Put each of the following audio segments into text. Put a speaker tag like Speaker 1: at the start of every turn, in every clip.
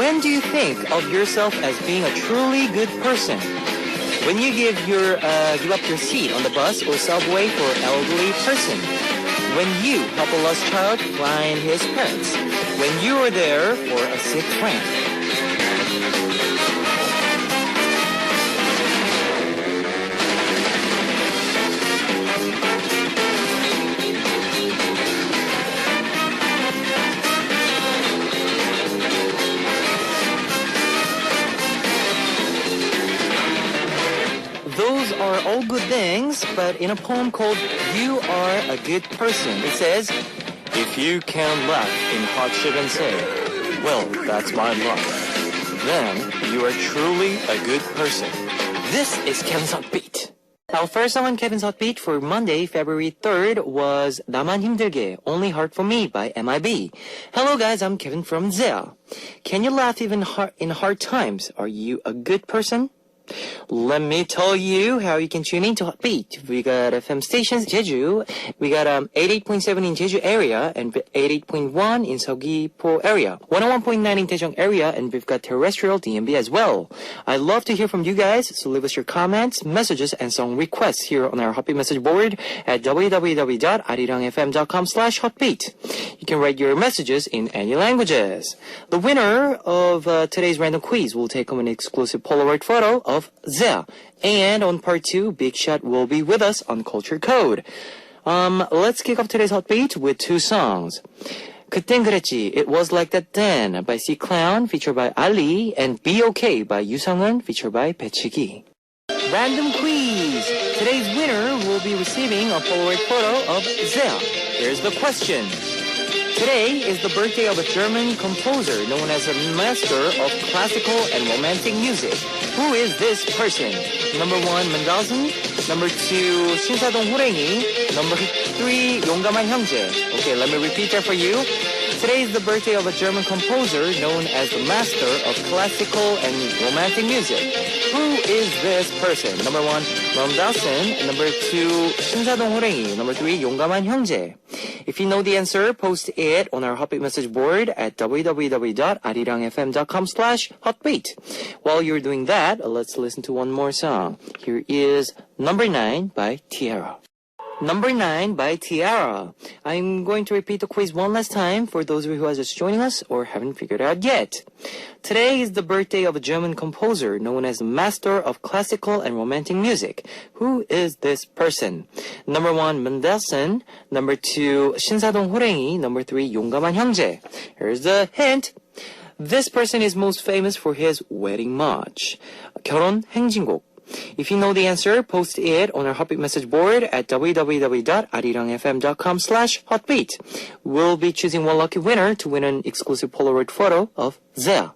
Speaker 1: When do you think of yourself as being a truly good person? When you give up your seat on the bus or subway for an elderly person. When you help a lost child find his parents. When you are there for a sick friend. Those are all good things, but in a poem called You Are a Good Person, it says, if you can laugh in hardship and say, well, that's my luck, then you are truly a good person. This is Kevin's Hot Beat. Our first song on Kevin's Hot Beat for Monday, February 3rd was 나만 힘들게, Only Heart for Me by MIB. Hello guys, I'm Kevin from Zea. Can you laugh even in hard times? Are you a good person? Let me tell you how you can tune in to Hot Beat. We got FM stations Jeju. We got 88.7 in Jeju area and 88.1 in Seogwipo area. 101.9 in Daejeong area, and we've got terrestrial DMB as well. I'd love to hear from you guys, so leave us your comments, messages, and song requests here on our Hot Beat message board at www.arirangfm.com/hotbeat. You can write your messages in any languages. The winner of today's random quiz will take home an exclusive Polaroid photo of Zea. And on part 2, Big Shot will be with us on Culture Code. Let's kick off today's Hot Beat with two songs. 그땐 그랬지, It Was Like That Then by C-Clown featured by Ali, and Be Okay by 유성은 featured by 배치기. Random quiz. Today's winner will be receiving a Polaroid photo of Zea. Here's the question. Today is the birthday of a German composer known as a master of classical and romantic music. Who is this person? Number 1, Mendelssohn. Number 2, 신사동 호랭이. Number 3, 용감한 형제. Okay, let me repeat that for you. Today is the birthday of a German composer known as the master of classical and romantic music. Who is this person? Number 1, Mendelssohn. Number 2, 신사동 호랭이. Number 3, 용감한 형제. If you know the answer, post it on our Hotbeat message board at www.arirangfm.com/hotbeat. While you're doing that, let's listen to one more song. Here is Number 9 by Tiara. Number 9 by Tiara. I'm going to repeat the quiz one last time for those of you who are just joining us or haven't figured it out yet. Today is the birthday of a German composer known as master of classical and romantic music. Who is this person? Number 1, Mendelssohn. Number 2, 신사동 호랭이. Number 3, 용감한 형제. Here's the hint. This person is most famous for his wedding march, 결혼 행진곡. If you know the answer, post it on our Hotbeat message board at www.arirangfm.com/hotbeat. We'll be choosing one lucky winner to win an exclusive Polaroid photo of Zea.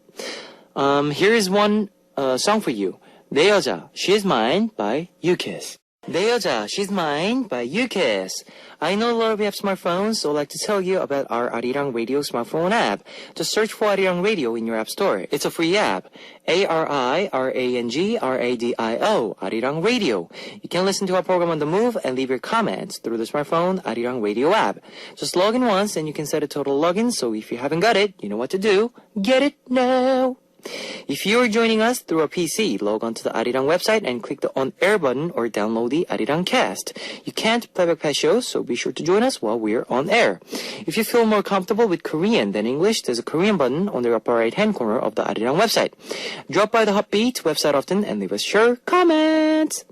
Speaker 1: Here is one song for you. 내 여자, She's Mine by U-Kiss. 내 여자, She's Mine by U-Kiss. I know a lot of you have smartphones, so I'd like to tell you about our Arirang Radio smartphone app. Just search for Arirang Radio in your app store. It's a free app. ARIRANGRADIO, Arirang Radio. You can listen to our program on the move and leave your comments through the smartphone Arirang Radio app. Just log in once and you can set a total login, so if you haven't got it, you know what to do. Get it now! If you are joining us through a PC, log on to the Arirang website and click the on-air button or download the Arirang cast. You can't playback past shows, so be sure to join us while we're on air. If you feel more comfortable with Korean than English, there's a Korean button on the upper right-hand corner of the Arirang website. Drop by the Hotbeat website often and leave us your comments.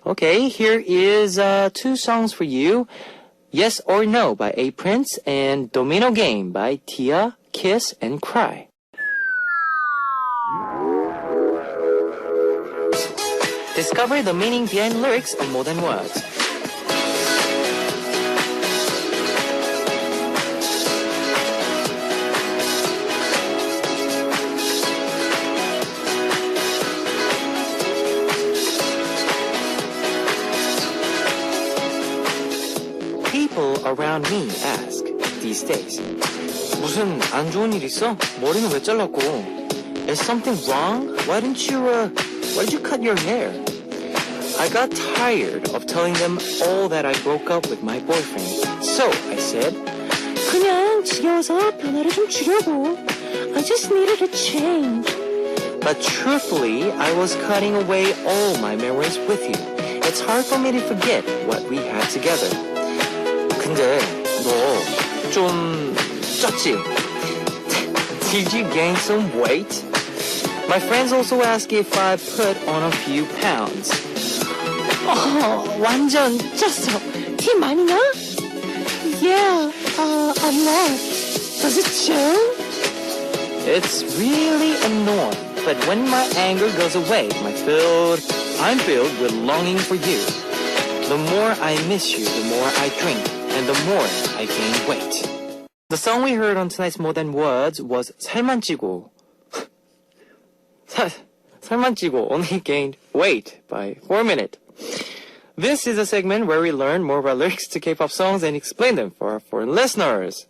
Speaker 1: Okay, here is two songs for you. Yes or No by A Prince and Domino Game by Tia, Kiss, and Cry. Discover the meaning behind lyrics of more than words. People around me ask these days, 무슨 안 좋은 일 있어? 머리는 왜 잘랐고? Is something wrong? Why did you cut your hair? I got tired of telling them all that I broke up with my boyfriend. So I said, 그냥 좀 지겨워서 변화를 좀 주려고. I just needed a change. But truthfully, I was cutting away all my memories with you. It's hard for me to forget what we had together. 근데 너 좀 쪘지? Did you gain some weight? My friends also ask if I put on a few pounds. 완전 쪘어. 티 많이 나? Yeah, a lot. Does it show? It's really annoying, but when my anger goes away, I'm filled with longing for you. The more I miss you, the more I drink, and the more I gain weight. The song we heard on tonight's More Than Words was 살만 찌고. 살만 찌고 only gained weight by 4 minutes. This is a segment where we learn more about lyrics to K-pop songs and explain them for our foreign listeners.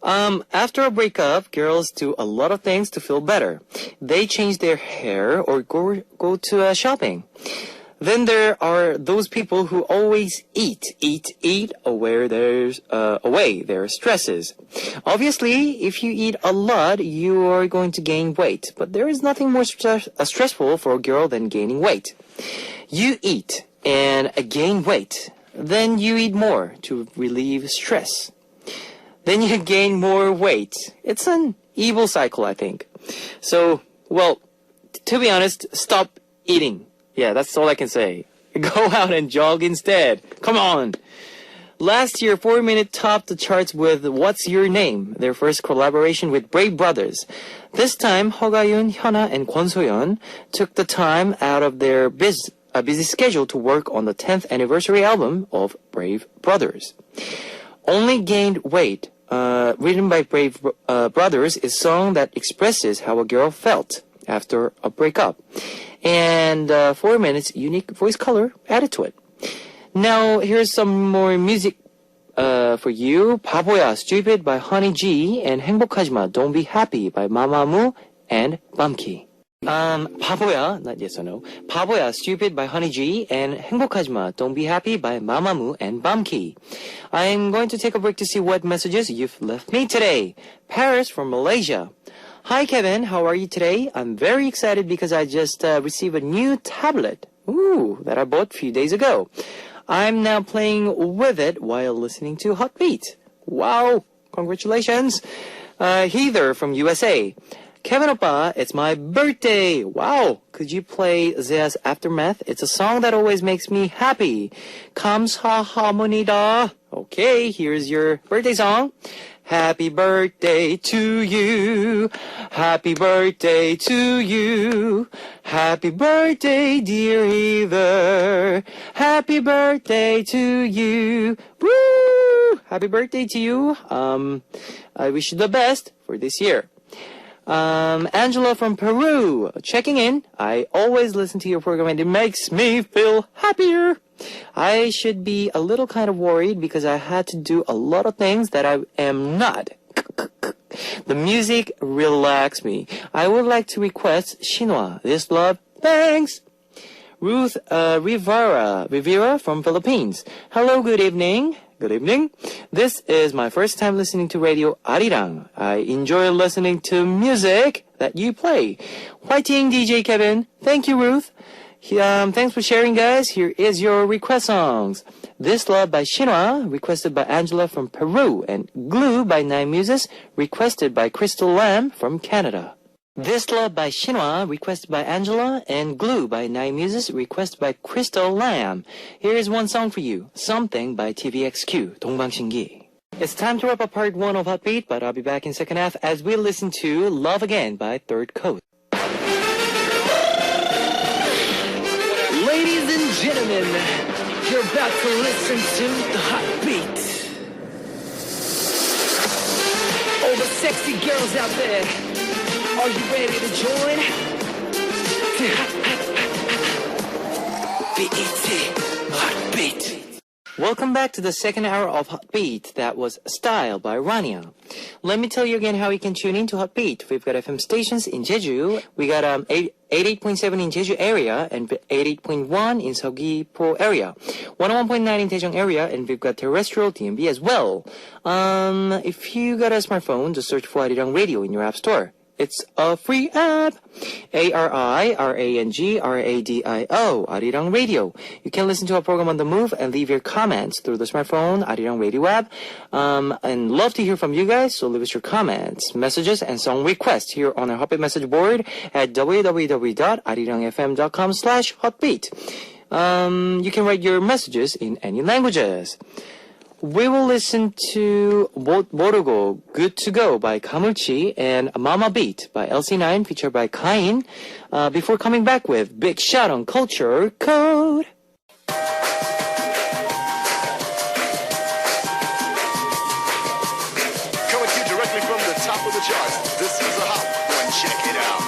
Speaker 1: After a breakup, girls do a lot of things to feel better. They change their hair or go to shopping. Then there are those people who always eat away their stresses. Obviously, if you eat a lot, you are going to gain weight. But there is nothing more stressful for a girl than gaining weight. You eat and gain weight. Then you eat more to relieve stress. Then you gain more weight. It's an evil cycle, I think. So, well, to be honest, stop eating. Yeah, that's all I can say. Go out and jog instead. Come on. Last year, 4 Minute topped the charts with What's Your Name, their first collaboration with Brave Brothers. This time, Hogayun, Hyuna, and Kwon So-yeon took the time out of their busy schedule to work on the 10th anniversary album of Brave Brothers. Only Gained Weight, written by Brave Brothers, is a song that expresses how a girl felt after a breakup. And 4 minutes unique voice color added to it. Now, here's some more music for you. 바보야, Stupid by Honey G, and 행복하지마, Don't Be Happy by Mamamoo and Bumkey. 바보야, not yes or no. 바보야, Stupid by Honey G, and 행복하지마, Don't Be Happy by Mamamoo and Bumkey. I'm going to take a break to see what messages you've left me today. Paris from Malaysia. Hi Kevin, how are you today? I'm very excited because I just received a new tablet. That I bought a few days ago. I'm now playing with it while listening to Hot Beat. Wow, congratulations. Heather from USA. Kevin Oppa, it's my birthday. Wow, could you play Zea's Aftermath? It's a song that always makes me happy. 감사합니다. Okay, here's your birthday song. Happy birthday to you. Happy birthday to you. Happy birthday, dear Heather. Happy birthday to you. Woo! Happy birthday to you. I wish you the best for this year. Angela from Peru, checking in. I always listen to your program and it makes me feel happier. I should be a little kind of worried because I had to do a lot of things that I am not. The music relaxed me. I would like to request Shinhwa, This Love, thanks. Ruth Rivera from Philippines. Hello, good evening. Good evening. This is my first time listening to Radio Arirang. I enjoy listening to music that you play. Fighting DJ Kevin. Thank you, Ruth. Thanks for sharing, guys. Here is your request songs. This Love by Shinhwa, requested by Angela from Peru, and Glue by Nine Muses, requested by Crystal Lamb from Canada. This Love by Shinhwa, requested by Angela, and Glue by Nine Muses, requested by Crystal Lamb. Here is one song for you, Something by TVXQ, 동방신기. It's time to wrap up part 1 of Hot Beat, but I'll be back in second half as we listen to Love Again by Third Coast. Ladies and gentlemen, you're about to listen to the Hot Beat. All the sexy girls out there, are you ready to join? BET Hot Beat. Welcome back to the second hour of Hot Beat. That was Style by Rania. Let me tell you again how you can tune in to Hot Beat. We've got FM stations in Jeju. We got 88.7 in Jeju area and 88.1 in Seogwipo area, 101.9 in Daejeon area, and we've got terrestrial DMB as well. If you got a smartphone, just search for Arirang Radio in your app store. It's a free app. ARIRANGRADIO, Arirang Radio. You can listen to our program on the move and leave your comments through the smartphone, Arirang Radio app. And love to hear from you guys, so leave us your comments, messages, and song requests here on our Hotbeat message board at www.arirangfm.com/hotbeat. You can write your messages in any languages. We will listen to 모르고 Good to Go by Kamulchi and Mama Beat by LC9 featured by Kain before coming back with Big Shot on Culture Code.
Speaker 2: Coming to you directly from the top of the charts. This is a hot one. Check it out.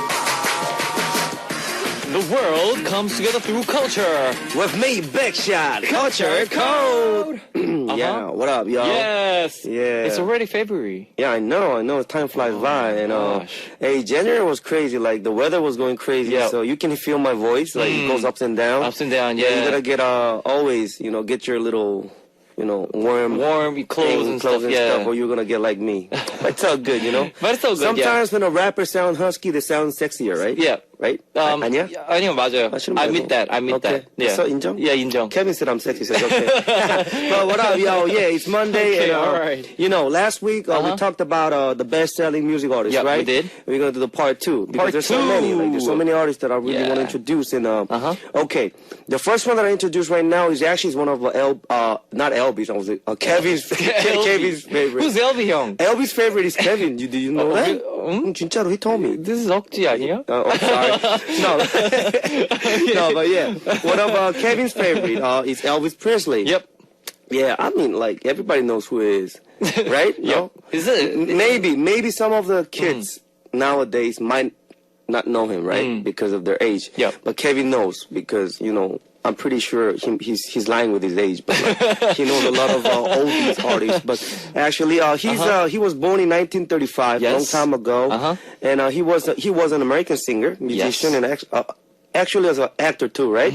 Speaker 1: The world comes together through culture.
Speaker 3: With me, Big Shot.
Speaker 1: Culture Code.
Speaker 3: Yeah, what up, y'all?
Speaker 1: Yes.
Speaker 3: Yeah.
Speaker 1: It's already February.
Speaker 3: Yeah, I know. Time flies by. And,
Speaker 1: gosh.
Speaker 3: hey, January was crazy. Like, the weather was going crazy.
Speaker 1: Yep.
Speaker 3: So you can feel my voice. Like, it goes ups and downs.
Speaker 1: Ups and downs, yeah.
Speaker 3: You gotta get, always, get your little, warm
Speaker 1: clothes and stuff, yeah.
Speaker 3: or you're gonna get like me. But it's all good,
Speaker 1: But it's all good,
Speaker 3: Sometimes when a rapper sounds husky, they sound sexier, right?
Speaker 1: Yeah.
Speaker 3: Right?
Speaker 1: 아니야? 아니요, 맞아요.
Speaker 3: 맞추는
Speaker 1: I
Speaker 3: 말고.
Speaker 1: admit that.
Speaker 3: Okay.
Speaker 1: Yeah.
Speaker 3: So, 인정?
Speaker 1: Yeah, 인정.
Speaker 3: Kevin said I'm sexy, so it's okay. But what up, yo? Yeah, it's Monday.
Speaker 1: Okay,
Speaker 3: and,
Speaker 1: all right.
Speaker 3: Last week we talked about the best-selling music artists,
Speaker 1: Yeah,
Speaker 3: right?
Speaker 1: we did.
Speaker 3: We're going to do the part two. Because
Speaker 1: Part
Speaker 3: there's so many.
Speaker 1: two.
Speaker 3: There's so many artists that I really
Speaker 1: Yeah.
Speaker 3: want to introduce. And, okay, the first one that I introduced right now is actually one of not LB's, Kevin's, Kevin's favorite.
Speaker 1: Who's LB 형?
Speaker 3: LB's favorite is Kevin. Do you know that? 진짜로, he told me.
Speaker 1: This is 억지 아니야?
Speaker 3: Sorry. No. No, but yeah. One of Kevin's favorite is Elvis Presley.
Speaker 1: Yep.
Speaker 3: Yeah, I mean, like, everybody knows who he is, right? No?
Speaker 1: Is it?
Speaker 3: Maybe some of the kids nowadays might not know him, right? Because of their age.
Speaker 1: Yep.
Speaker 3: But Kevin knows because, I'm pretty sure he's lying with his age, but like, he knows a lot of oldies artists. But actually, he was born in 1935,
Speaker 1: Yes.
Speaker 3: long time ago, and he was an American singer, musician,
Speaker 1: Yes.
Speaker 3: and actually as an actor too, right?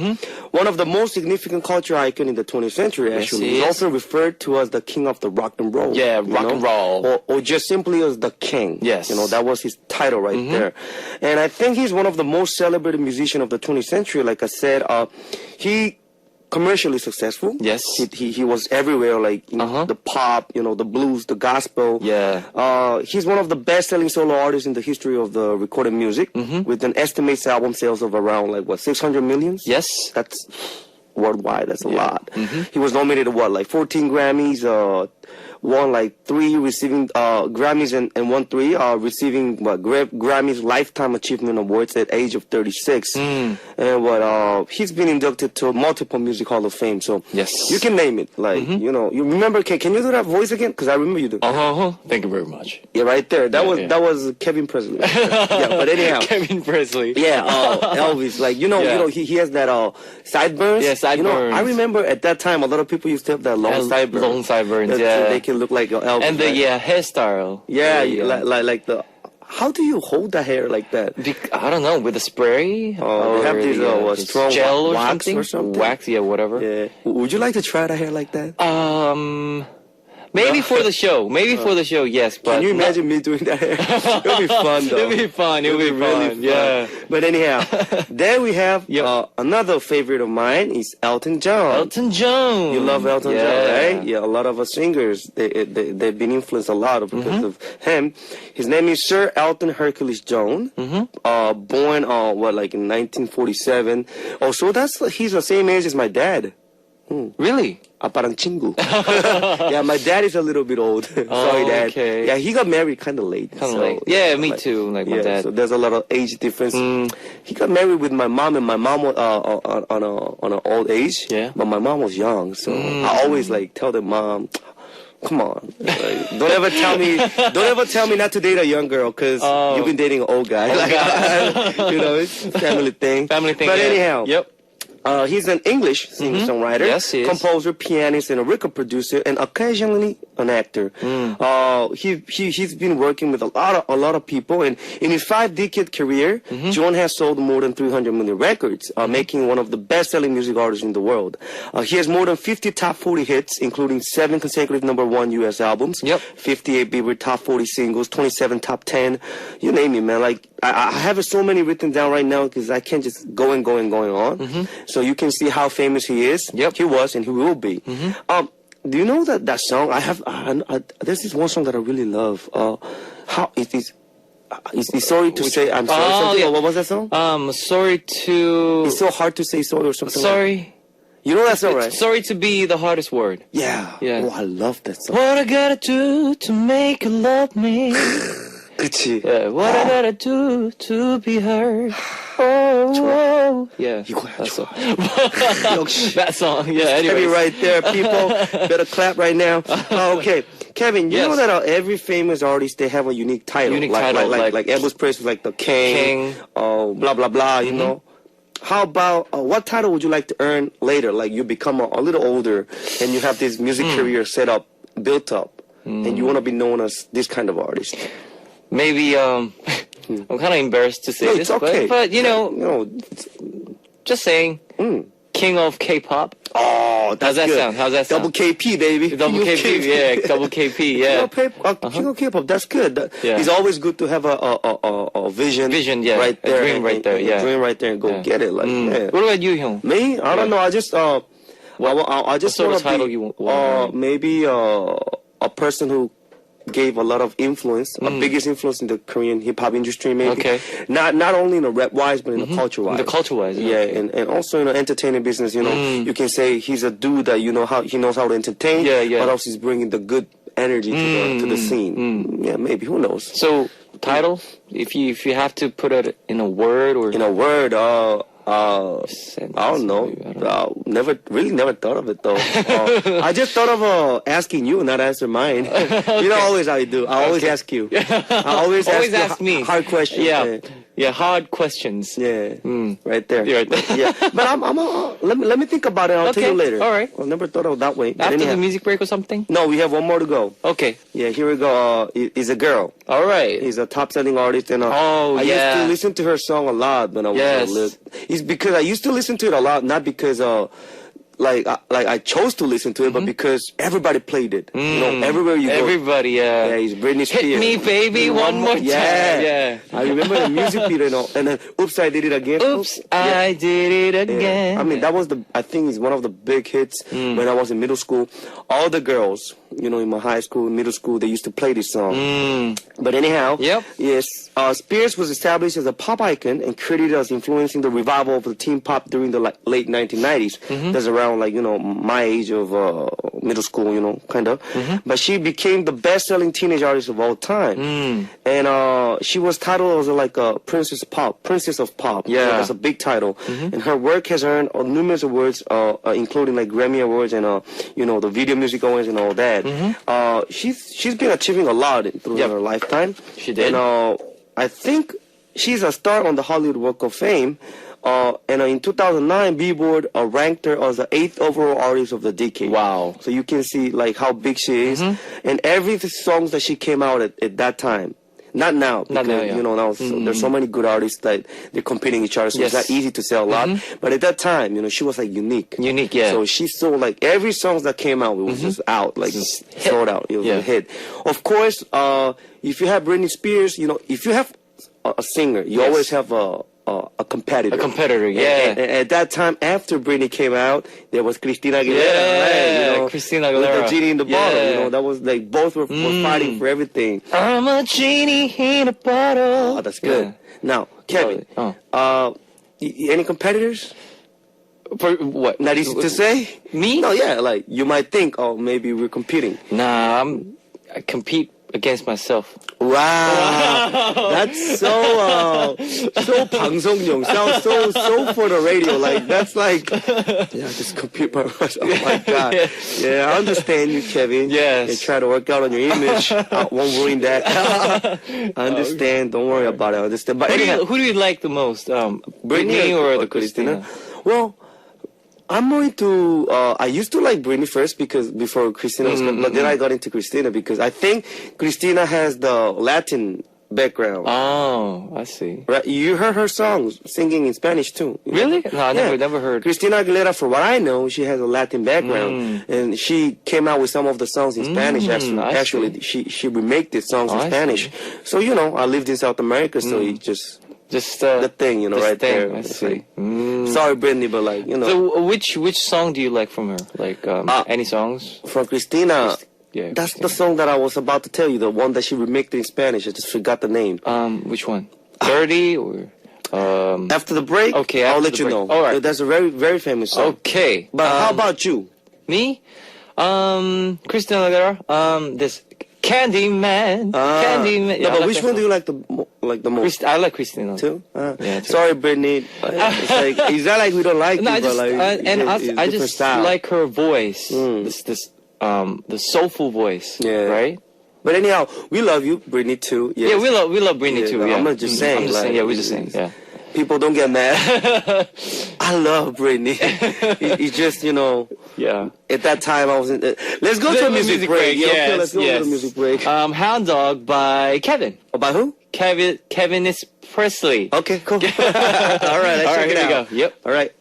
Speaker 3: One of the most significant culture icon in the 20th century. Actually,
Speaker 1: he
Speaker 3: he's
Speaker 1: is.
Speaker 3: also referred to as the king of the rock and roll.
Speaker 1: Yeah,
Speaker 3: you
Speaker 1: rock
Speaker 3: know?
Speaker 1: and roll.
Speaker 3: or just simply as the king.
Speaker 1: Yes.
Speaker 3: That was his title right there. And I think he's one of the most celebrated musicians of the 20th century. Like I said, he commercially successful.
Speaker 1: Yes.
Speaker 3: He was everywhere, like the pop, the blues, the gospel.
Speaker 1: Yeah.
Speaker 3: He's one of the best-selling solo artists in the history of the recorded music, with an estimated album sales of around 600 million.
Speaker 1: Yes.
Speaker 3: That's worldwide. That's a lot. He was nominated 14 Grammys, won 3 receiving Grammys and won 3 receiving Grammys Lifetime Achievement Awards at age of 36. And he's been inducted to multiple music Hall of Fame. So
Speaker 1: Yes.
Speaker 3: you can name it. You remember? Can you do that voice again? Because I remember you do.
Speaker 1: Thank you very much.
Speaker 3: Yeah, right there. That
Speaker 1: Yeah.
Speaker 3: that was Kevin Presley. Yeah, but anyhow.
Speaker 1: Kevin Presley.
Speaker 3: Yeah, Elvis. He has that sideburns.
Speaker 1: Yeah, sideburns.
Speaker 3: I remember at that time a lot of people used to have that long sideburns.
Speaker 1: Long sideburns,
Speaker 3: So
Speaker 1: yeah.
Speaker 3: they can look like Elvis.
Speaker 1: And the
Speaker 3: right?
Speaker 1: hairstyle.
Speaker 3: Yeah, like the. How do you hold the hair like that?
Speaker 1: I don't know, with a spray?
Speaker 3: They
Speaker 1: or
Speaker 3: have these
Speaker 1: the,
Speaker 3: strong
Speaker 1: gel or
Speaker 3: wax
Speaker 1: something?
Speaker 3: or something.
Speaker 1: Wax, yeah, whatever.
Speaker 3: Yeah. Would you like to try the hair like that?
Speaker 1: Maybe for the show. Maybe for the show, yes. But
Speaker 3: Can you imagine me doing that hair? It'll be fun though.
Speaker 1: It'll be fun. It'll be
Speaker 3: really
Speaker 1: fun. Yeah.
Speaker 3: But anyhow, then we have
Speaker 1: Yep.
Speaker 3: another favorite of mine is Elton John.
Speaker 1: Elton John.
Speaker 3: You love Elton
Speaker 1: Yeah.
Speaker 3: John, right? Yeah, a lot of us singers, they've been influenced a lot because of him. His name is Sir Elton Hercules John. Born in 1947. Oh, so he's the same age as my dad.
Speaker 1: Really?
Speaker 3: 아빠랑 친구. Yeah, my dad is a little bit old. Sorry, Dad.
Speaker 1: okay.
Speaker 3: Yeah, he got married kind of late.
Speaker 1: Kind of like, yeah, me too. Like my
Speaker 3: Yeah,
Speaker 1: dad.
Speaker 3: so there's a lot of age difference. He got married with my mom, and my mom was on an old age.
Speaker 1: Yeah.
Speaker 3: But my mom was young, so I always tell them, Mom, come on, don't ever tell me not to date a young girl because you've been dating an old guy. It's a family thing.
Speaker 1: Family thing.
Speaker 3: But
Speaker 1: yeah.
Speaker 3: anyhow,
Speaker 1: Yep.
Speaker 3: He's an English singer-songwriter,
Speaker 1: Yes, he is.
Speaker 3: composer, pianist, and a record producer, and occasionally an actor. He's been working with a lot of people, and in his 5-decade career, John has sold more than 300 million records, making one of the best-selling music artists in the world. He has more than 50 top 40 hits, including 7 consecutive #1 U.S. albums,
Speaker 1: Yep.
Speaker 3: 58 Billboard top 40 singles, 27 top 10. You name it, man. Like I have so many written down right now because I can't just go and on. So you can see how famous he is.
Speaker 1: Yep.
Speaker 3: He was and he will be. Do you know that song? There's this one song that I really love. How it is? It's sorry to say I'm sorry.
Speaker 1: Oh,
Speaker 3: Something,
Speaker 1: yeah.
Speaker 3: or what was that song?
Speaker 1: Sorry to.
Speaker 3: It's so hard to say sorry or something. Like
Speaker 1: Sorry.
Speaker 3: you know that song, right?
Speaker 1: Sorry to be the hardest word.
Speaker 3: Yeah.
Speaker 1: Yeah.
Speaker 3: Oh, I love that song.
Speaker 1: What I gotta do to make you love me?
Speaker 3: 그치.
Speaker 1: Yeah. What I gotta do to be heard? Oh. Yeah.
Speaker 3: 이거야,
Speaker 1: That
Speaker 3: 좋아.
Speaker 1: song.
Speaker 3: 역시.
Speaker 1: That song. Yeah.
Speaker 3: Kevin
Speaker 1: Anyway.
Speaker 3: right there, people. Better clap right now. Okay. Kevin, you
Speaker 1: Yes.
Speaker 3: know that every famous artist, they have a unique title.
Speaker 1: Unique
Speaker 3: like,
Speaker 1: title,
Speaker 3: Like Elvis Presley, like the King.
Speaker 1: King.
Speaker 3: Blah, blah, blah, you know. How about, what title would you like to earn later? Like you become a little older and you have this music career set up, built up, and you want to be known as this kind of artist.
Speaker 1: Maybe I'm kind of embarrassed to say
Speaker 3: No,
Speaker 1: this,
Speaker 3: it's okay.
Speaker 1: but you know,
Speaker 3: No.
Speaker 1: just saying, King of K-pop.
Speaker 3: Oh,
Speaker 1: How's that
Speaker 3: good.
Speaker 1: sound? How's that sound?
Speaker 3: Double KP, baby.
Speaker 1: Double
Speaker 3: King of
Speaker 1: KP, yeah, double KP, yeah.
Speaker 3: King of K-pop, that's good.
Speaker 1: Yeah.
Speaker 3: It's always good to have a vision.
Speaker 1: Vision, yeah.
Speaker 3: Right
Speaker 1: A
Speaker 3: there.
Speaker 1: dream right there, yeah.
Speaker 3: A dream right there and go
Speaker 1: Yeah.
Speaker 3: get it. Like, yeah.
Speaker 1: What about you, Hyung?
Speaker 3: Me? I don't know. I just, I just
Speaker 1: sort
Speaker 3: want
Speaker 1: of
Speaker 3: to
Speaker 1: title
Speaker 3: be,
Speaker 1: you want?
Speaker 3: maybe, a person who gave a lot of influence, a biggest influence in the Korean hip hop industry, maybe.
Speaker 1: Okay.
Speaker 3: Not only in the rap wise, but in the culture wise.
Speaker 1: The culture-wise,
Speaker 3: Yeah,
Speaker 1: okay.
Speaker 3: and also in the entertainment business, you know, you can say he's a dude that he knows how to entertain.
Speaker 1: Yeah, yeah.
Speaker 3: But also he's bringing the good energy to the scene. Yeah, maybe, who knows?
Speaker 1: So, title? If you have to put it in a word or
Speaker 3: In a word,
Speaker 1: sentence,
Speaker 3: I don't know.
Speaker 1: maybe, I don't know.
Speaker 3: Never thought of it though. I just thought of asking you, not answer mine. You know, always I do. I always ask you. I always
Speaker 1: Always
Speaker 3: you
Speaker 1: ask me.
Speaker 3: hard questions.
Speaker 1: Yeah, hard questions.
Speaker 3: Yeah. Right there.
Speaker 1: Yeah, right there.
Speaker 3: Yeah. But let me think about it. I'll tell you
Speaker 1: Okay,
Speaker 3: later.
Speaker 1: all right.
Speaker 3: I never thought of it that way. But
Speaker 1: After
Speaker 3: anyhow.
Speaker 1: the music break or something?
Speaker 3: No, we have one more to go.
Speaker 1: Okay.
Speaker 3: Yeah, here we go. He's a girl.
Speaker 1: All right.
Speaker 3: He's a top-selling artist, and
Speaker 1: Oh,
Speaker 3: I
Speaker 1: yeah.
Speaker 3: used to listen to her song a lot when I was
Speaker 1: Yes.
Speaker 3: little. It's because I used to listen to it a lot, not because I chose to listen to it, but because everybody played it. You know, everywhere you go.
Speaker 1: Everybody,
Speaker 3: Yeah, he's Britney Spears.
Speaker 1: Hit me, baby, one more time.
Speaker 3: Yeah.
Speaker 1: Yeah.
Speaker 3: I remember the music video, and then Oops, I Did It Again.
Speaker 1: Oops,
Speaker 3: Yeah.
Speaker 1: I did it again.
Speaker 3: I mean, that was I think it's one of the big hits when I was in middle school. All the girls, you know, in my high school, middle school, they used to play this song. But anyhow,
Speaker 1: Yep.
Speaker 3: yes, Spears was established as a pop icon and credited as influencing the revival of the teen pop during the late 1990s. That's around my age of middle school, you know, kind of. But she became the best-selling teenage artist of all time. And she was titled as a princess of pop.
Speaker 1: Yeah.
Speaker 3: So that's a big title. And her work has earned numerous awards, including like Grammy Awards and the Video Music Awards and all that. She's been achieving a lot through her lifetime.
Speaker 1: She did.
Speaker 3: And I think she's a star on the Hollywood Walk of Fame. And in 2009, Billboard ranked her as the 8th overall artist of the decade.
Speaker 1: Wow.
Speaker 3: So you can see like how big she is, and every songs that she came out at that time. Not now, because
Speaker 1: now, yeah.
Speaker 3: you know now there's so many good artists that they're competing each other, so
Speaker 1: Yes.
Speaker 3: it's not easy to sell a lot. But at that time, you know, she was like unique.
Speaker 1: Unique, yeah.
Speaker 3: So she sold like every song that came out, it was just out, like sold out. It was
Speaker 1: Yeah.
Speaker 3: a hit. Of course, if you have Britney Spears, you know, if you have a singer, you
Speaker 1: Yes.
Speaker 3: always have a competitor.
Speaker 1: A competitor, yeah.
Speaker 3: And at that time, after Britney came out, there was Christina Aguilera,
Speaker 1: Yeah,
Speaker 3: right? You know,
Speaker 1: Christina
Speaker 3: with
Speaker 1: Aguilera.
Speaker 3: the genie in the bottle. You
Speaker 1: Yeah.
Speaker 3: know, that was like both were fighting for everything.
Speaker 1: I'm a genie in a bottle.
Speaker 3: Oh, that's good. Now, Kevin,
Speaker 1: Oh.
Speaker 3: any competitors?
Speaker 1: For what?
Speaker 3: Not easy to say.
Speaker 1: Me?
Speaker 3: No, yeah, like you might think, oh, maybe we're competing.
Speaker 1: Nah, I compete against myself.
Speaker 3: Wow, that's so 방송용. Sounds so for the radio. Like that's like, yeah, just compute by myself. Oh my god. Yeah, I understand you, Kevin.
Speaker 1: Yes.
Speaker 3: You try to work out on your image. I won't ruin that. I understand. Don't worry about it. I understand. But anyhow,
Speaker 1: Who do you like the most? Britney or the Christina?
Speaker 3: Well, I'm more into. I used to like Britney first because before Christina was, but then I got into Christina because I think Christina has the Latin background.
Speaker 1: Oh, I see.
Speaker 3: Right? You heard her songs singing in Spanish too. You know?
Speaker 1: Really? No, I
Speaker 3: Yeah.
Speaker 1: never heard.
Speaker 3: Christina Aguilera, for what I know, she has a Latin background, and she came out with some of the songs in Spanish.
Speaker 1: I
Speaker 3: Actually, she remade the songs in
Speaker 1: I
Speaker 3: Spanish. So I lived in South America, so it just
Speaker 1: Just
Speaker 3: the thing,
Speaker 1: this
Speaker 3: right
Speaker 1: thing,
Speaker 3: there.
Speaker 1: I
Speaker 3: It's
Speaker 1: see.
Speaker 3: like, sorry, Britney, but like
Speaker 1: So which song do you like from her? Like any songs?
Speaker 3: from Christina.
Speaker 1: Yeah.
Speaker 3: That's the song that I was about to tell you, the one that she remixed in Spanish. I just forgot the name.
Speaker 1: Which one? 30 or
Speaker 3: After the break,
Speaker 1: Okay,
Speaker 3: I'll
Speaker 1: after
Speaker 3: let
Speaker 1: the
Speaker 3: you
Speaker 1: break.
Speaker 3: know.
Speaker 1: All right.
Speaker 3: That's a very, very famous song.
Speaker 1: Okay.
Speaker 3: But how about you?
Speaker 1: me? Christina Aguilera. This Candyman. Candyman.
Speaker 3: No, but which one do you like the most?
Speaker 1: I like Christina
Speaker 3: Too?
Speaker 1: Yeah, too.
Speaker 3: Sorry, Brittany. It's like, it's not like we don't like
Speaker 1: No,
Speaker 3: you,
Speaker 1: I just
Speaker 3: but like,
Speaker 1: and
Speaker 3: it's
Speaker 1: I
Speaker 3: different
Speaker 1: just
Speaker 3: style.
Speaker 1: like her voice. This the soulful voice.
Speaker 3: Yeah.
Speaker 1: Right.
Speaker 3: But anyhow, we love you, Brittany too. Yes.
Speaker 1: Yeah, we love Britney
Speaker 3: Yeah,
Speaker 1: too.
Speaker 3: no,
Speaker 1: Yeah.
Speaker 3: I'm just saying,
Speaker 1: I'm just saying.
Speaker 3: like,
Speaker 1: Yeah, we're just saying. Yeah.
Speaker 3: People don't get mad. I love Brittany. It's just
Speaker 1: Yeah.
Speaker 3: at that time I was in. Let's go to a music break. Yeah, okay, let's go to a music break.
Speaker 1: Hound Dog by Kevin.
Speaker 3: By who?
Speaker 1: Kevin is Presley.
Speaker 3: Okay, cool. All right, let's check it
Speaker 1: here we
Speaker 3: out.
Speaker 1: go. Yep.
Speaker 3: All right.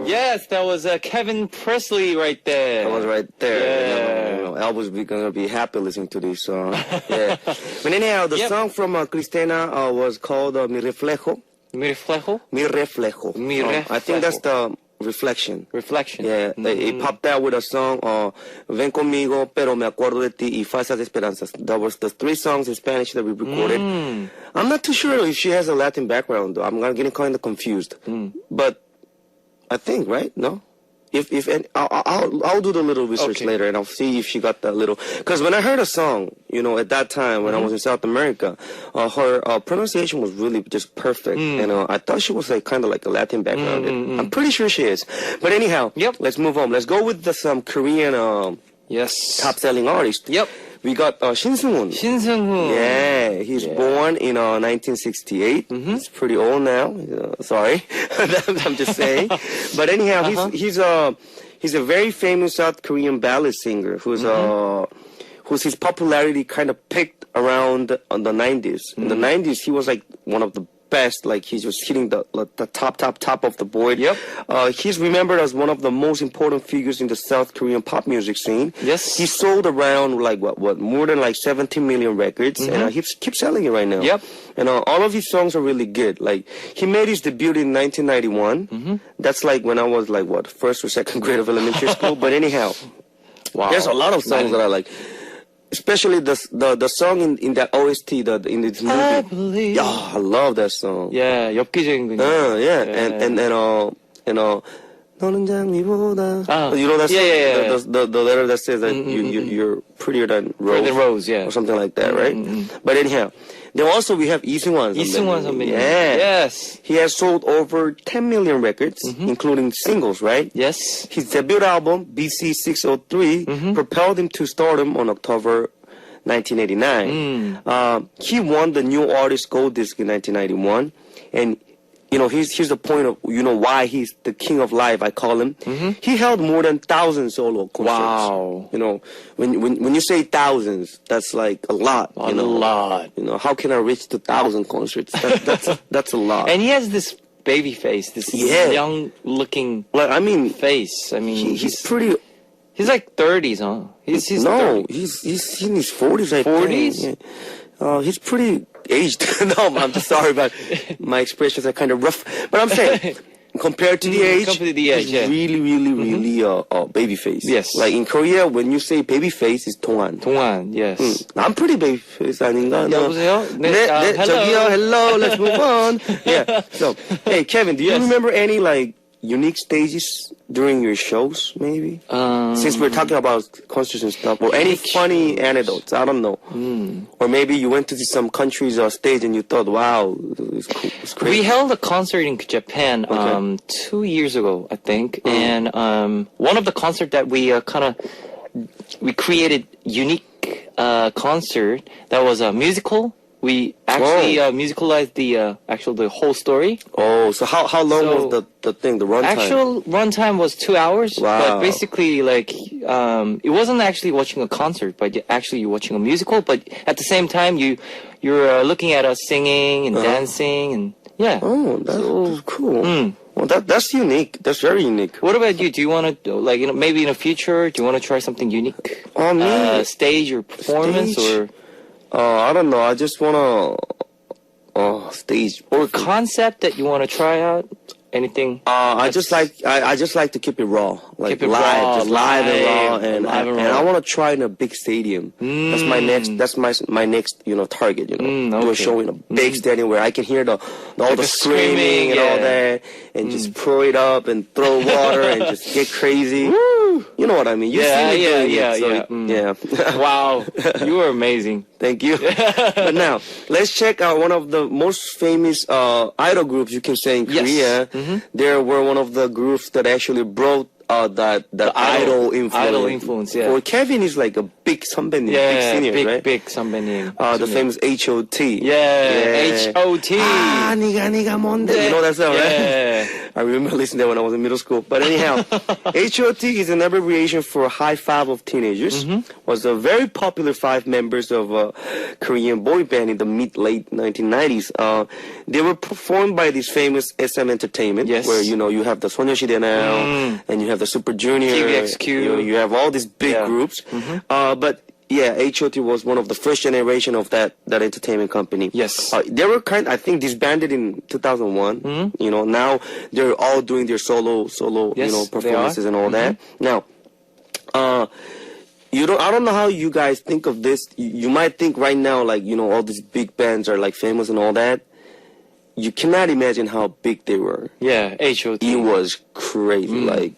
Speaker 1: Yes, that was Kevin Presley right there.
Speaker 3: I was right there.
Speaker 1: Yeah.
Speaker 3: I was gonna be happy listening to this song. Yeah. But anyhow, the
Speaker 1: Yep.
Speaker 3: song from Cristina was called Mi Reflejo.
Speaker 1: Mi reflejo?
Speaker 3: Mi Reflejo.
Speaker 1: Mi
Speaker 3: I think
Speaker 1: Reflejo.
Speaker 3: that's the reflection.
Speaker 1: Reflection.
Speaker 3: Yeah, it popped out with a song, Ven conmigo, pero me acuerdo de ti y falsas esperanzas. That was the 3 songs in Spanish that we recorded. I'm not too sure if she has a Latin background, though. I'm getting kind of confused. But I think, right? No? If any, I'll do the little research
Speaker 1: Okay.
Speaker 3: later, and I'll see if she got that little. Because when I heard a song, at that time when I was in South America, her pronunciation was really just perfect, and I thought she was like kind of like a Latin background. And I'm pretty sure she is. But anyhow,
Speaker 1: Yep.
Speaker 3: let's move on. Let's go with some Korean
Speaker 1: Yes.
Speaker 3: top-selling artist.
Speaker 1: Yep.
Speaker 3: We got Shin Seung-hoon.
Speaker 1: Shin Seung-hoon.
Speaker 3: Yeah, he's born in 1968. He's pretty old now. Sorry, I'm just saying. But anyhow, he's a very famous South Korean ballad singer whose his popularity kind of peaked around the 90s. In the 90s, he was like one of the best. Like he was hitting the top of the board.
Speaker 1: Yep.
Speaker 3: He's remembered as one of the most important figures in the South Korean pop music scene.
Speaker 1: Yes.
Speaker 3: He sold around like what more than like 17 million records, and he keeps selling it right now.
Speaker 1: Yep.
Speaker 3: And all of his songs are really good. Like he made his debut in 1991. That's like when I was like first or second grade of elementary school. But anyhow,
Speaker 1: Wow.
Speaker 3: there's a lot of songs that I like. Especially the song in that OST in this movie.
Speaker 1: I believe.
Speaker 3: Yeah, I love that song.
Speaker 1: Yeah, 엽기적인 그녀.
Speaker 3: Yeah. And 너는 장미보다.
Speaker 1: Ah.
Speaker 3: You know that song?
Speaker 1: Yeah.
Speaker 3: The letter that says that you're prettier than Rose.
Speaker 1: Prettier than Rose, yeah.
Speaker 3: Or something like that, right? But anyhow, then also we have Lee Seung-wan.
Speaker 1: 이승환 선배님.
Speaker 3: Yeah.
Speaker 1: Yes.
Speaker 3: He has sold over 10 million records, including singles, right?
Speaker 1: Yes.
Speaker 3: His debut album, BC 603, propelled him to stardom on October 1989. He won the New Artist Gold Disc in 1991. And, here's the point of, why he's the king of live, I call him. He held more than 1,000 solo concerts.
Speaker 1: Wow.
Speaker 3: When you say thousands, that's like a lot.
Speaker 1: A lot.
Speaker 3: How can I reach to 1,000 concerts? That's a lot.
Speaker 1: And he has this baby face, this
Speaker 3: Yeah.
Speaker 1: young looking
Speaker 3: Like, I mean,
Speaker 1: face. I mean,
Speaker 3: he's pretty.
Speaker 1: he's like 30s, huh? He's
Speaker 3: No,
Speaker 1: 30s.
Speaker 3: he's in his 40s, I
Speaker 1: 40s?
Speaker 3: think. Yeah. He's pretty aged. No, I'm just sorry, but my expressions are kind of rough. But I'm saying, compared to the age,
Speaker 1: compared to the age,
Speaker 3: he's
Speaker 1: yeah.
Speaker 3: really baby face.
Speaker 1: Yes.
Speaker 3: Like in Korea, when you say baby face, it's 동안.
Speaker 1: 동안, yes.
Speaker 3: I'm pretty baby face 아닌가? No.
Speaker 1: 여보세요? 네,
Speaker 3: 네,
Speaker 1: hello.
Speaker 3: 저기요, hello, let's move on. Yeah. So, hey, Kevin, do you
Speaker 1: Yes.
Speaker 3: remember any like unique stages during your shows, maybe? Since we're talking about concerts and stuff, or any funny anecdotes, I don't know. Or maybe you went to see some countries or stage and you thought, wow, it's cool, it's
Speaker 1: We
Speaker 3: crazy.
Speaker 1: held a concert in Japan
Speaker 3: Okay.
Speaker 1: 2 years ago, I think, and one of the concert that we we created unique concert that was a musical We actually musicalized the whole story.
Speaker 3: Oh, so how long
Speaker 1: So-
Speaker 3: was the thing, the runtime?
Speaker 1: Actual runtime was 2 hours,
Speaker 3: Wow.
Speaker 1: but basically, like, it wasn't actually watching a concert, but actually you're watching a musical. But at the same time, you're looking at us singing and dancing, and yeah.
Speaker 3: Oh, that's cool. Well, that's unique. That's very unique.
Speaker 1: What about you? Do you want to, like, maybe in the future, do you want to try something unique?
Speaker 3: Oh, me?
Speaker 1: Stage or performance
Speaker 3: Stage?
Speaker 1: or
Speaker 3: I don't know. I just wanna stage
Speaker 1: or concept that you want to try out? Anything?
Speaker 3: I just like to keep it raw, like
Speaker 1: Keep it
Speaker 3: live,
Speaker 1: raw,
Speaker 3: just live and raw,
Speaker 1: live,
Speaker 3: and
Speaker 1: live and
Speaker 3: I
Speaker 1: raw.
Speaker 3: want to try in a big stadium. That's my next. That's my next, target. Do a
Speaker 1: okay.
Speaker 3: show in a big stadium where I can hear all the
Speaker 1: the
Speaker 3: screaming
Speaker 1: screaming,
Speaker 3: and all
Speaker 1: yeah.
Speaker 3: that, and just pour it up and throw water and just get crazy. You know what I mean? You
Speaker 1: Yeah,
Speaker 3: see me
Speaker 1: yeah,
Speaker 3: doing
Speaker 1: yeah,
Speaker 3: it, so yeah.
Speaker 1: Wow, you are amazing.
Speaker 3: Thank you. But now, let's check out one of the most famous idol groups you can say in
Speaker 1: Yes.
Speaker 3: Korea. They were one of the groups that actually brought that idol influence.
Speaker 1: idol influence, yeah.
Speaker 3: For Kevin is like a big 선배님, big senior, right?
Speaker 1: big 선배님.
Speaker 3: The famous H.O.T.
Speaker 1: Yeah, H.O.T.
Speaker 3: Ah, 니가 뭔데? You know that song,
Speaker 1: Yeah.
Speaker 3: right? I remember listening to that when I was in middle school. But anyhow, H.O.T. is an abbreviation for High Five of Teenagers. Was a very popular 5 members of a Korean boy band in the mid-late 1990s. They were performed by this famous SM Entertainment,
Speaker 1: Yes.
Speaker 3: where you have the 소녀시대 now, and you have the Super Junior,
Speaker 1: TVXQ.
Speaker 3: you have all these big
Speaker 1: Yeah.
Speaker 3: groups. But yeah, H.O.T. was one of the first generation of that entertainment company.
Speaker 1: Yes.
Speaker 3: They were I think disbanded in 2001. Now they're all doing their solo,
Speaker 1: Yes, they
Speaker 3: performances
Speaker 1: are.
Speaker 3: and all that. Now, I don't know how you guys think of this. You might think right now, like, all these big bands are like famous and all that. You cannot imagine how big they were.
Speaker 1: Yeah, H.O.T.
Speaker 3: It was crazy. Yeah. Right?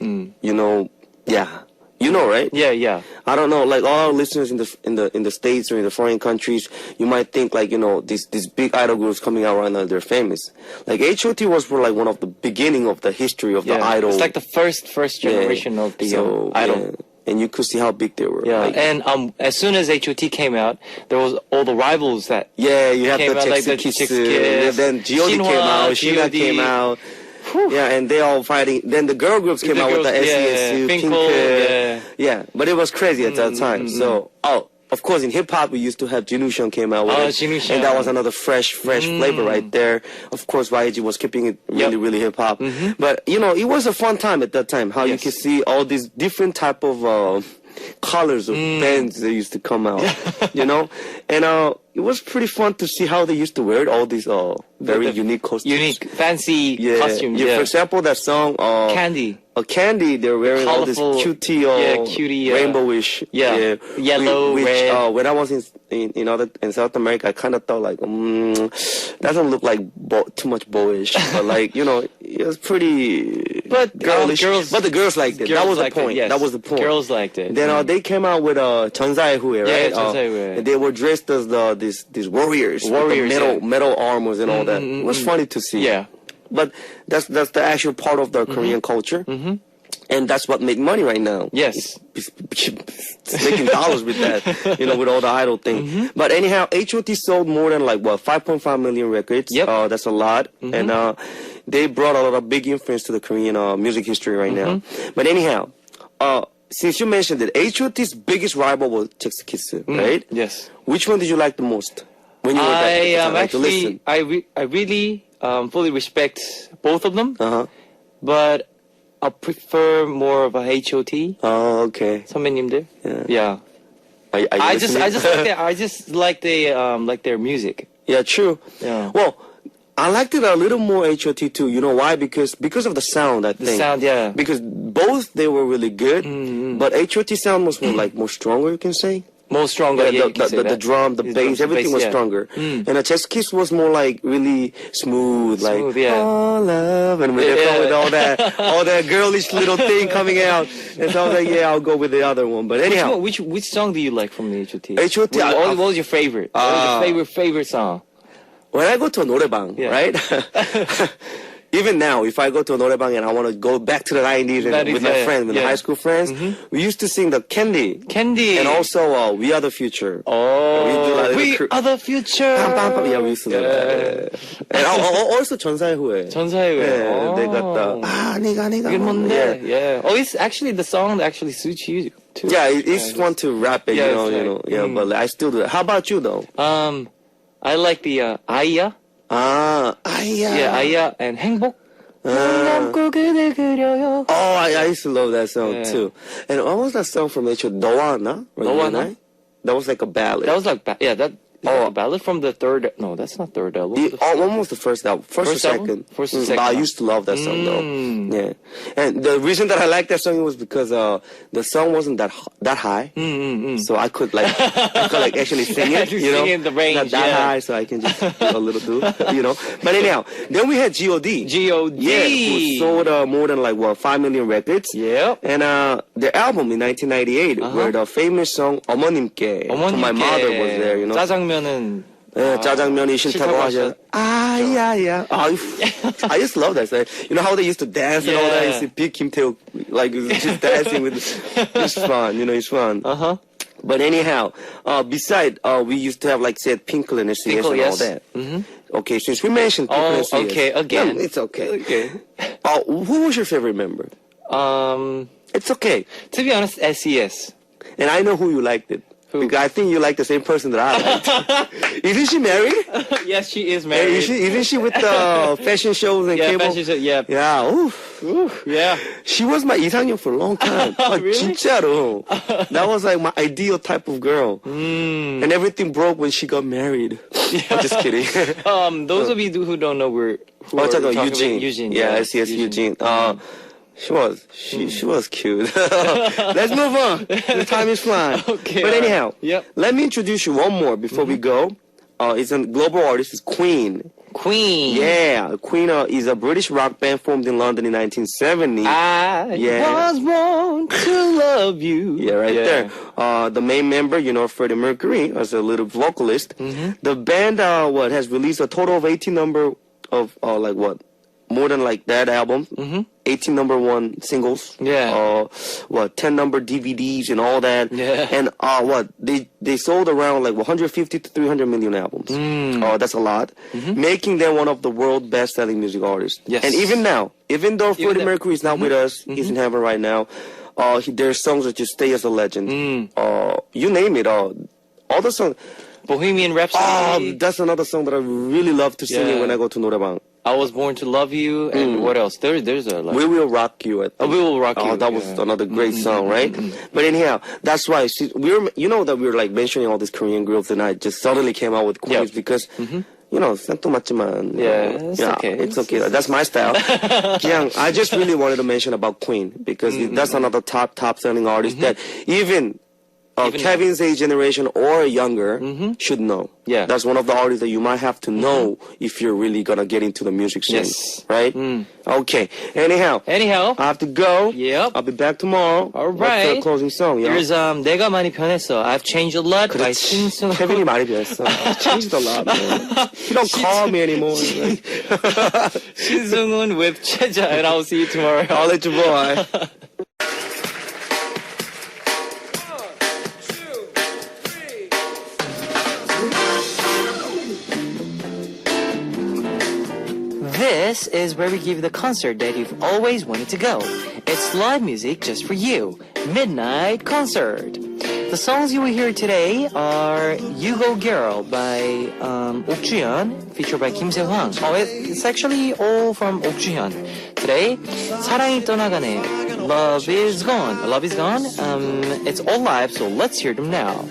Speaker 1: Yeah.
Speaker 3: I don't know, like all our listeners in the States or in the foreign countries, you might think like, these big idol groups coming out right now, they're famous. Like H.O.T. was for like one of the beginning of the history of the idol.
Speaker 1: It's like the first generation of the idol.
Speaker 3: Yeah. And you could see how big they were.
Speaker 1: Yeah,
Speaker 3: Like,
Speaker 1: and as soon as H.O.T. came out, there was all the rivals that
Speaker 3: yeah, you have
Speaker 1: came
Speaker 3: the
Speaker 1: out, like the
Speaker 3: Chicks
Speaker 1: Chicks
Speaker 3: Kiss,
Speaker 1: Kiss,
Speaker 3: then G.O.D. came
Speaker 1: Shinhwa,
Speaker 3: out, Sheila
Speaker 1: G.O.D..
Speaker 3: came out. Yeah, and they all fighting. Then the girl groups came
Speaker 1: The
Speaker 3: out with the
Speaker 1: girls, yeah,
Speaker 3: SESU,
Speaker 1: Pinkle,
Speaker 3: yeah. But it was crazy at that time. So, of course, in hip hop, we used to have Jinushan came out with it,
Speaker 1: Jinushan.
Speaker 3: and that was another fresh flavor right there. Of course, YG was keeping it really, really hip hop. But it was a fun time at that time. How you
Speaker 1: Yes.
Speaker 3: could see all these different type of colors of bands that used to come out, and it was pretty fun to see how they used to wear it, all these very unique costumes.
Speaker 1: unique, fancy costumes.
Speaker 3: Yeah, for example, that song,
Speaker 1: Candy.
Speaker 3: Candy, they're wearing all this
Speaker 1: Colorful-
Speaker 3: cutie,
Speaker 1: cutie,
Speaker 3: rainbowish.
Speaker 1: yeah. Yellow,
Speaker 3: which,
Speaker 1: red.
Speaker 3: when I was in South America, I kind of thought like, doesn't look like too much boyish, but like, it was pretty
Speaker 1: But
Speaker 3: girlish. But the girls liked it. That was the
Speaker 1: liked it,
Speaker 3: point.
Speaker 1: yes.
Speaker 3: That was the point.
Speaker 1: Girls liked it.
Speaker 3: Then they came out with 전사의후예,
Speaker 1: Yeah,
Speaker 3: right?
Speaker 1: 전사의후예.
Speaker 3: And they were dressed as these warriors, with the
Speaker 1: Warriors,
Speaker 3: metal armors and all that. It was funny to see.
Speaker 1: Yeah.
Speaker 3: But that's the actual part of the Korean culture. And that's what make money right now.
Speaker 1: Yes.
Speaker 3: Making dollars with that, with all the idol thing. But anyhow, H.O.T. sold more than 5.5 million records.
Speaker 1: Yep.
Speaker 3: That's a lot. And they brought a lot of big influence to the Korean music history right now. But anyhow, since you mentioned that H.O.T.'s biggest rival was Chicks Kiss, right?
Speaker 1: Yes.
Speaker 3: Which one did you like the most? When you were back to listen?
Speaker 1: I really fully respect both of them, but I prefer more of a H.O.T.
Speaker 3: Oh, okay.
Speaker 1: 선배님들. Yeah.
Speaker 3: Are you
Speaker 1: I just
Speaker 3: listening?
Speaker 1: like their music.
Speaker 3: Yeah, true.
Speaker 1: Yeah.
Speaker 3: Well, I liked it a little more H.O.T. too. You know why? Because of the sound, I think.
Speaker 1: The sound, yeah.
Speaker 3: Because both they were really good, but H.O.T. sound was more stronger, you can say.
Speaker 1: More stronger. Yeah, you can say
Speaker 3: the
Speaker 1: that.
Speaker 3: drum, the
Speaker 1: It's
Speaker 3: bass,
Speaker 1: the
Speaker 3: everything
Speaker 1: bass,
Speaker 3: was
Speaker 1: yeah.
Speaker 3: stronger. And the Chess Kiss was more like really smooth, like
Speaker 1: yeah.
Speaker 3: oh love, and with all that girlish little thing coming out. And so I was like, yeah, I'll go with the other one. But anyhow,
Speaker 1: Which song do you like from the H.O.T.?
Speaker 3: H.O.T.
Speaker 1: What was your favorite? What was your favorite song?
Speaker 3: when I go to a 노래방,
Speaker 1: Yeah.
Speaker 3: right? even now, if I go to a norebang and I want to go back to the 90s and with my friends, with high school friends, we used to sing the Candy.
Speaker 1: Candy.
Speaker 3: And also We Are the Future.
Speaker 1: Oh,
Speaker 3: we
Speaker 1: are the future.
Speaker 3: Yeah, we used to do that. And also 전사의 후회.
Speaker 1: 전사의 후회.
Speaker 3: Yeah, they got the 네가
Speaker 1: 이게 뭔데? Yeah. Oh, it's actually the song that actually suits you too.
Speaker 3: Yeah, it's fun to rap it,
Speaker 1: Yeah,
Speaker 3: you know. Yeah, but I still do that. How about you though?
Speaker 1: I like the 아이야.
Speaker 3: 아이야.
Speaker 1: Yeah, 아이야 and 행복. 눈 감고 그댈 그려요.
Speaker 3: Oh, I used to love that song too. And what was that song from H.O.? 너와 나?
Speaker 1: 너와 나?
Speaker 3: That was like a ballad.
Speaker 1: That was like a ballad from the third. No, that's not third album.
Speaker 3: When was the first album? First or second?
Speaker 1: First or second.
Speaker 3: I used to love that song though. Yeah, and the reason that I liked that song was because the song wasn't that high, so I could actually sing it. You know,
Speaker 1: sing in the range,
Speaker 3: not that high, so I can just do a little do. You know, but anyhow, then we had G.O.D. Yeah, who sold more than 5 million records.
Speaker 1: Yeah,
Speaker 3: and their album in 1998, where the famous song 어머님께, my mother was there. You know.
Speaker 1: 짜장면은
Speaker 3: 짜장면이 싫다고 하셔. 야야. I used to love that song. You know how they used to dance and all that? You see Big Kim Tae just dancing with it's fun, you know, it's fun. But anyhow, beside we used to have said Pinkle and SES and all that. Okay, since we mentioned Pinkle and SES.
Speaker 1: Okay, again.
Speaker 3: It's okay.
Speaker 1: Okay.
Speaker 3: Who was your favorite member? It's okay.
Speaker 1: To be honest, SES.
Speaker 3: And I know who you liked it. Because I think you like the same person that I liked. Isn't she married?
Speaker 1: Yes, she is married.
Speaker 3: Isn't she with the fashion shows and cable?
Speaker 1: Fashion show, yeah.
Speaker 3: Yeah, oof.
Speaker 1: Yeah.
Speaker 3: She was my 이상형 for a long time.
Speaker 1: Really?
Speaker 3: 진짜로. That was my ideal type of girl. And everything broke when she got married. I'm just kidding.
Speaker 1: Those of you who don't know, we're talking about Eugene.
Speaker 3: Yeah, SES Eugene. She was cute. Let's move on. The time is flying.
Speaker 1: Okay.
Speaker 3: But anyhow,
Speaker 1: let
Speaker 3: me introduce you one more before we go. It's a global artist. It's Queen.
Speaker 1: Queen.
Speaker 3: Yeah, Queen is a British rock band formed in London in 1970.
Speaker 1: I was born to love you.
Speaker 3: Yeah, right there. The main member, Freddie Mercury, as a little vocalist. The band, has released a total of 18 number of, more than that album. 18 number one singles.
Speaker 1: Yeah.
Speaker 3: 10 number DVDs and all that.
Speaker 1: Yeah.
Speaker 3: And they sold around 150 to 300 million albums. That's a lot. Making them one of the world's best selling music artists.
Speaker 1: Yes.
Speaker 3: And even now, even though Freddie Mercury is not with us, he's in heaven right now, their songs that just stay as a legend. You name it, all the songs.
Speaker 1: Bohemian Rhapsody.
Speaker 3: That's another song that I really love to sing it when I go to 노래방.
Speaker 1: I Was Born to Love You, and what else? There's a
Speaker 3: We Will Rock You.
Speaker 1: We Will Rock You.
Speaker 3: Oh, that was another great song, right? But anyhow, that's why we were mentioning all these Korean girls, and I just suddenly came out with Queens because 생뚱맞지만.
Speaker 1: Yeah, okay.
Speaker 3: It's okay. That's my style. I just really wanted to mention about Queen because that's another top selling artist that even Kevin's age generation or younger should know. Yeah. That's one of the artists that you might have to know if you're really gonna get into the music scene.
Speaker 1: Yes.
Speaker 3: Right? Okay. Anyhow. I have to go.
Speaker 1: Yep.
Speaker 3: I'll be back tomorrow.
Speaker 1: Alright.
Speaker 3: What's the closing song? Yeah.
Speaker 1: There's 내가 많이 변했어. I've changed a lot by 신승훈.
Speaker 3: 케빈이 많이 변했어. I've changed a lot, man. He don't call me anymore.
Speaker 1: 신승훈 with 최자, and I'll see you tomorrow.
Speaker 3: I'll let you boy.
Speaker 1: This is where we give you the concert that you've always wanted to go. It's live music just for you. Midnight Concert. The songs you will hear today are You Go Girl by Ok Juhyun, featured by Kim Se-hwang. It's actually all from Ok Juhyun. Today, 사랑이 떠나가네. Love is Gone. Love is Gone. It's all live, so let's hear them now.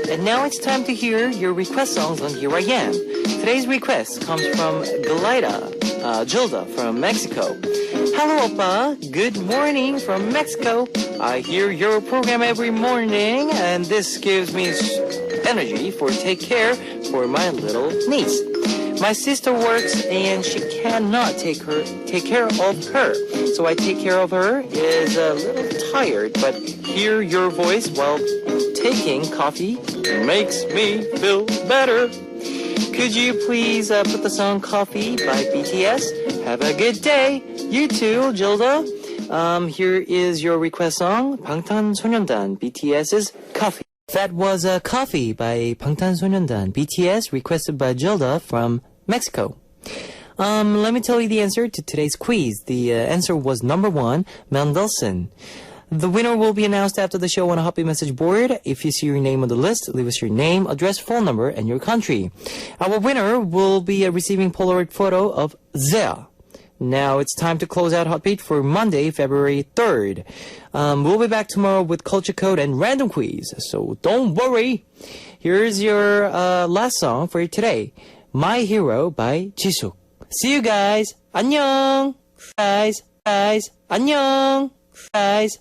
Speaker 1: And now it's time to hear your request songs on Here I Am. Today's request comes from Gilda from Mexico. Hello, Oppa. Good morning from Mexico. I hear your program every morning, and this gives me energy for take care for my little niece. My sister works and she cannot take care of her. so I take care of her, is a little tired, but hear your voice while taking coffee makes me feel better. Could you please put the song Coffee by BTS? Have a good day. You too, Gilda. Here is your request song, 방탄소년단, BTS's Coffee. That was Coffee by 방탄소년단, BTS, requested by Gilda from Mexico. Let me tell you the answer to today's quiz. The answer was number 1, Mendelssohn. The winner will be announced after the show on a Happy Message board. If you see your name on the list, leave us your name, address, phone number, and your country. Our winner will be receiving Polaroid photo of Zea. Now it's time to close out Hotbeat for Monday, February 3rd. We'll be back tomorrow with Culture Code and Random Quiz, so don't worry. Here's your last song for today, My Hero by Jisoo. See you guys. 안녕. Guys. 안녕. Guys.